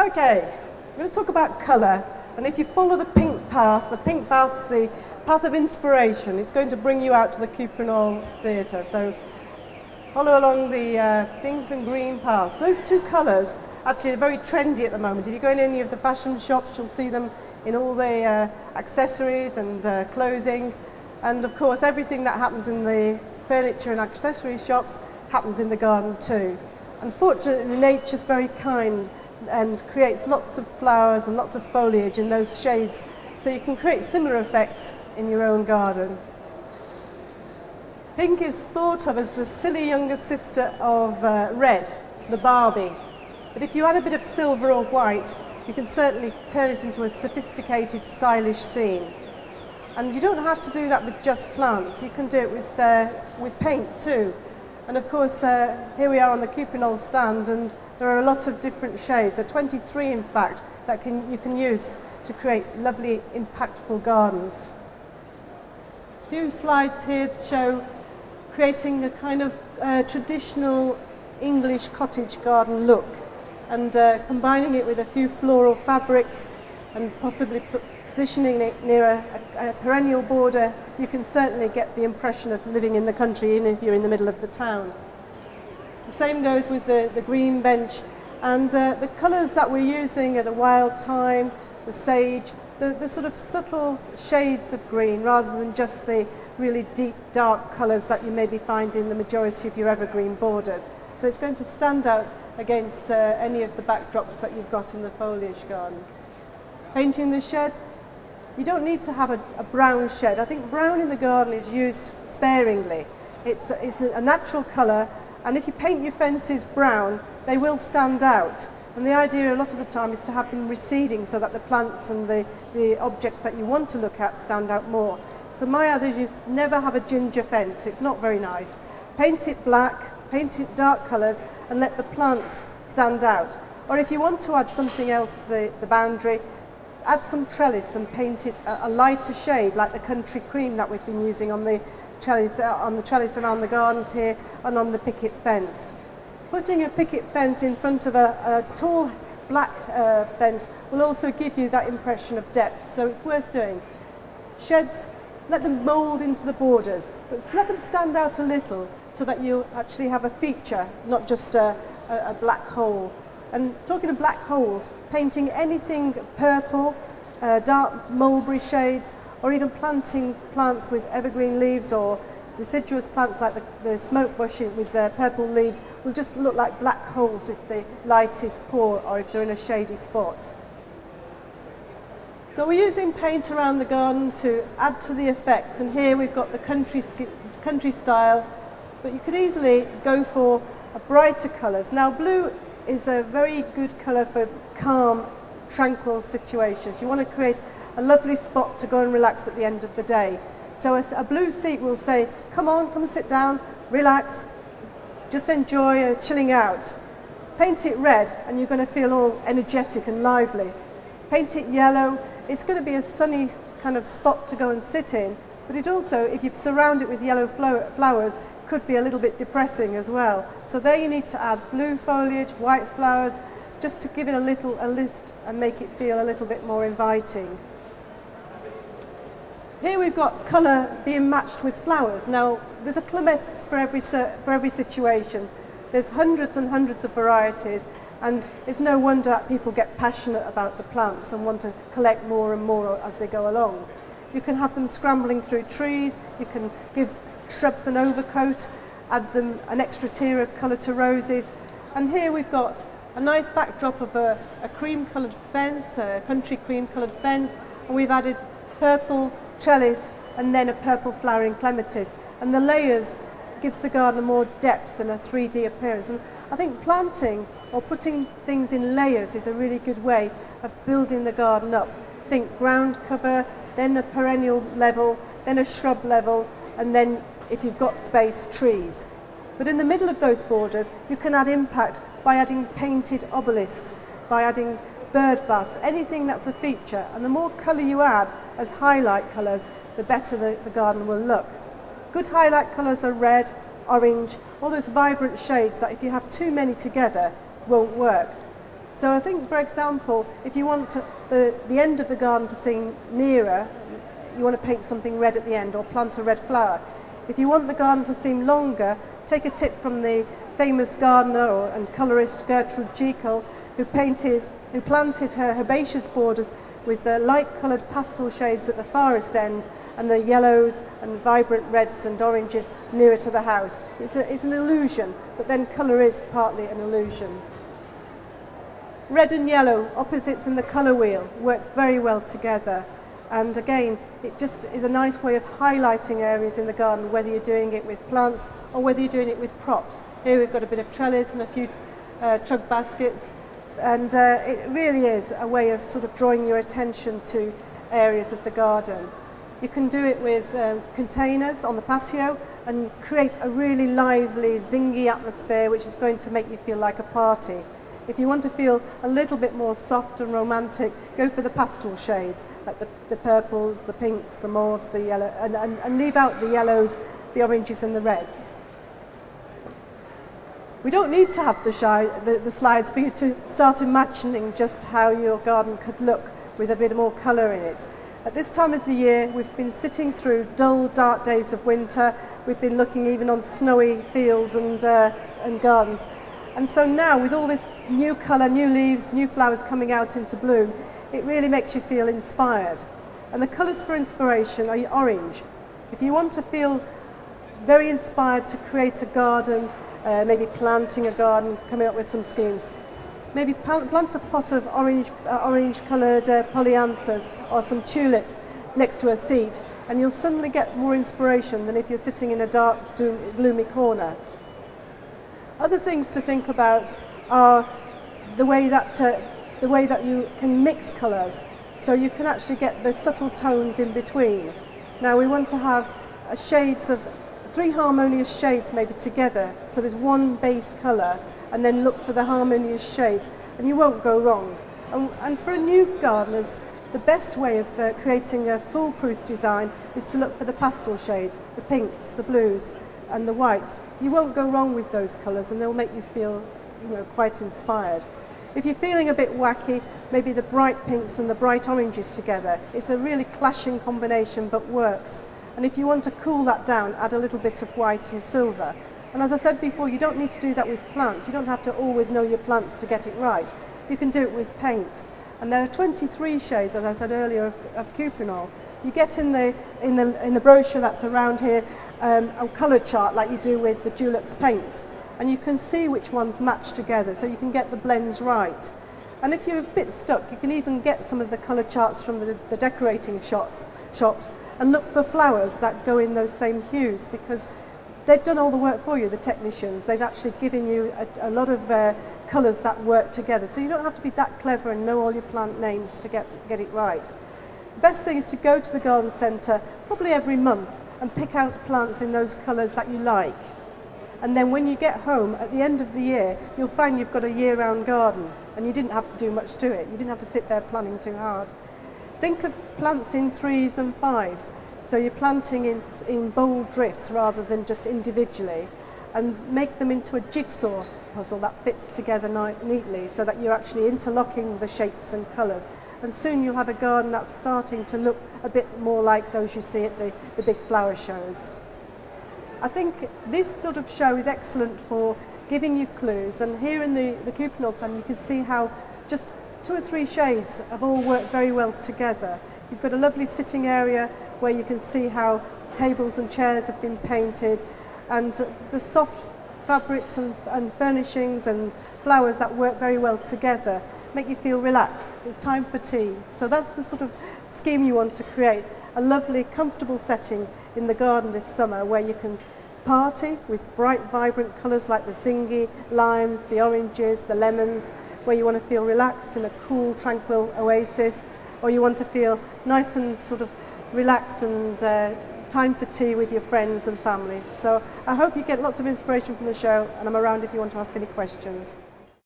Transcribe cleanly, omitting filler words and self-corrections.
Okay, I'm going to talk about colour, and if you follow the pink path the path of inspiration. It's going to bring you out to the Cuprinol Theatre, so follow along the pink and green paths. Those two colours actually are very trendy at the moment. If you go in any of the fashion shops, you'll see them in all the accessories and clothing, and of course everything that happens in the furniture and accessory shops happens in the garden too. Unfortunately, nature's very kind and creates lots of flowers and lots of foliage in those shades, so you can create similar effects in your own garden. Pink is thought of as the silly younger sister of red, the Barbie. But if you add a bit of silver or white, you can certainly turn it into a sophisticated, stylish scene. And you don't have to do that with just plants. You can do it with paint too. And of course, here we are on the Cuprinol stand, and there are lots of different shades. There are 23, in fact, that you can use to create lovely, impactful gardens. A few slides here show creating a kind of traditional English cottage garden look, and combining it with a few floral fabrics and possibly positioning it near a perennial border. You can certainly get the impression of living in the country, even if you're in the middle of the town. The same goes with the green bench, and the colours that we're using are the wild thyme, the sage, the sort of subtle shades of green rather than just the really deep dark colours that you maybe find in the majority of your evergreen borders. So it's going to stand out against any of the backdrops that you've got in the foliage garden. Painting the shed, you don't need to have a brown shed. I think brown in the garden is used sparingly. It's a natural colour, and if you paint your fences brown, they will stand out. And the idea a lot of the time is to have them receding so that the plants and the objects that you want to look at stand out more. So my adage is never have a ginger fence. It's not very nice. Paint it black, paint it dark colours, and let the plants stand out. Or if you want to add something else to the boundary, add some trellis and paint it a lighter shade, like the country cream that we've been using on the trellis around the gardens here and on the picket fence. Putting a picket fence in front of a tall black fence will also give you that impression of depth, so it's worth doing. Sheds, let them mould into the borders, but let them stand out a little so that you actually have a feature, not just a black hole. And talking of black holes, painting anything purple, dark mulberry shades, or even planting plants with evergreen leaves or deciduous plants like the smoke bush with purple leaves will just look like black holes if the light is poor or if they're in a shady spot. So we're using paint around the garden to add to the effects, and here we've got the country style, but you could easily go for brighter colours. Now blue is a very good colour for calm, tranquil situations. You want to create a lovely spot to go and relax at the end of the day. So a blue seat will say, come on, come and sit down, relax, just enjoy chilling out. Paint it red and you're going to feel all energetic and lively. Paint it yellow, it's going to be a sunny kind of spot to go and sit in, but it also, if you surround it with yellow flowers, could be a little bit depressing as well. So there you need to add blue foliage, white flowers, just to give it a lift and make it feel a little bit more inviting. Here we've got colour being matched with flowers. Now there's a clematis for every situation. There's hundreds and hundreds of varieties, and it's no wonder that people get passionate about the plants and want to collect more and more as they go along. You can have them scrambling through trees, you can give shrubs an overcoat, add them an extra tier of colour to roses, and here we've got a nice backdrop of a cream coloured fence, a country cream coloured fence, and we've added purple trellis and then a purple flowering clematis, and the layers gives the garden more depth and a 3D appearance. And I think planting or putting things in layers is a really good way of building the garden up. Think ground cover, then a perennial level, then a shrub level, and then if you've got space, trees. But in the middle of those borders, you can add impact by adding painted obelisks, by adding bird baths, anything that's a feature. And the more colour you add as highlight colours, the better the garden will look. Good highlight colours are red, orange, all those vibrant shades that if you have too many together, won't work. So I think, for example, if you want the end of the garden to seem nearer, you want to paint something red at the end or plant a red flower. If you want the garden to seem longer, take a tip from the famous gardener and colourist Gertrude Jekyll, who planted her herbaceous borders with the light-coloured pastel shades at the farthest end and the yellows and vibrant reds and oranges nearer to the house. It's an illusion, but then colour is partly an illusion. Red and yellow, opposites in the colour wheel, work very well together. And again, it just is a nice way of highlighting areas in the garden, whether you're doing it with plants or whether you're doing it with props. Here we've got a bit of trellis and a few chug baskets, and it really is a way of sort of drawing your attention to areas of the garden. You can do it with containers on the patio and create a really lively, zingy atmosphere which is going to make you feel like a party. If you want to feel a little bit more soft and romantic, go for the pastel shades, like the purples, the pinks, the mauves, the yellow, and leave out the yellows, the oranges and the reds. We don't need to have the slides for you to start imagining just how your garden could look with a bit more colour in it. At this time of the year, we've been sitting through dull, dark days of winter. We've been looking even on snowy fields and gardens. And so now, with all this new colour, new leaves, new flowers coming out into bloom, it really makes you feel inspired. And the colours for inspiration are orange. If you want to feel very inspired to create a garden, maybe planting a garden, coming up with some schemes, maybe plant a pot of orange-coloured polyanthus or some tulips next to a seat, and you'll suddenly get more inspiration than if you're sitting in a dark, gloomy corner. Other things to think about are the way that you can mix colours, so you can actually get the subtle tones in between. Now we want to have shades of 3 harmonious shades maybe together, so there's one base colour, and then look for the harmonious shades, and you won't go wrong. And for new gardeners, the best way of creating a foolproof design is to look for the pastel shades, the pinks, the blues, and the whites. You won't go wrong with those colours, and they'll make you feel, quite inspired. If you're feeling a bit wacky, maybe the bright pinks and the bright oranges together. It's a really clashing combination, but works. And if you want to cool that down, add a little bit of white and silver. And as I said before, you don't need to do that with plants. You don't have to always know your plants to get it right. You can do it with paint. And there are 23 shades, as I said earlier, of cuprinol. You get in the brochure that's around here a colour chart like you do with the Dulux paints, and you can see which ones match together, so you can get the blends right. And if you're a bit stuck, you can even get some of the colour charts from the decorating shops and look for flowers that go in those same hues, because they've done all the work for you, the technicians. They've actually given you a lot of colours that work together, so you don't have to be that clever and know all your plant names to get it right. The best thing is to go to the garden centre probably every month and pick out plants in those colours that you like. And then when you get home at the end of the year, you'll find you've got a year-round garden, and you didn't have to do much to it. You didn't have to sit there planning too hard. Think of plants in 3s and 5s. So you're planting in bold drifts rather than just individually, and make them into a jigsaw puzzle that fits together neatly, so that you're actually interlocking the shapes and colours. And soon you'll have a garden that's starting to look a bit more like those you see at the big flower shows. I think this sort of show is excellent for giving you clues, and here in the cuprinol stand you can see how just 2 or 3 shades have all worked very well together. You've got a lovely sitting area where you can see how tables and chairs have been painted, and the soft fabrics and furnishings and flowers that work very well together make you feel relaxed. It's time for tea. So that's the sort of scheme you want to create, a lovely, comfortable setting in the garden this summer where you can party with bright, vibrant colours like the zingy, limes, the oranges, the lemons, where you want to feel relaxed in a cool, tranquil oasis, or you want to feel nice and sort of relaxed and time for tea with your friends and family. So I hope you get lots of inspiration from the show, and I'm around if you want to ask any questions.